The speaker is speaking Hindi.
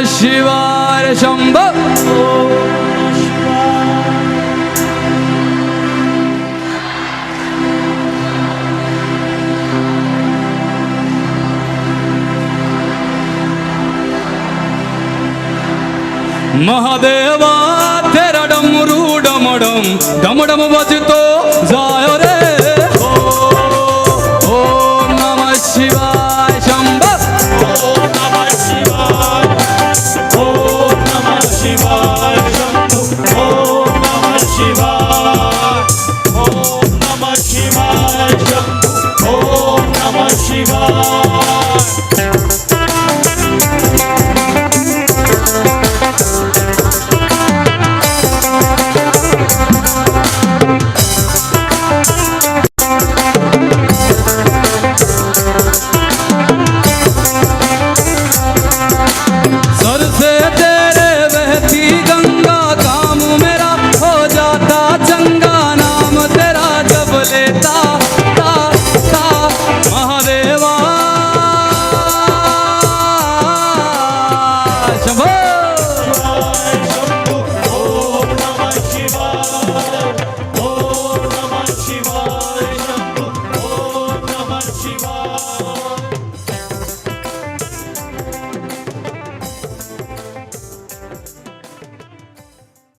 शिवाय शंभो। महादेवा तेरा डमरू डमडम डमडम बजतो जायो रे। ओम नमः शिवाय शंभो। ओम नमः शिवाय। ओम नमः शिवाय शंभो। ओम नमः शिवाय। ओम नमः शिवाय शंभो। ओम नमः शिवाय। सर से तेरे बहती गंगा काम मेरा हो जाता चंगा। नाम तेरा जब लेता ता ता महादेवा शंभो। ओम नमः शिवाय। ओम नमः शिवाय शंभो। ओम नमः शिवाय।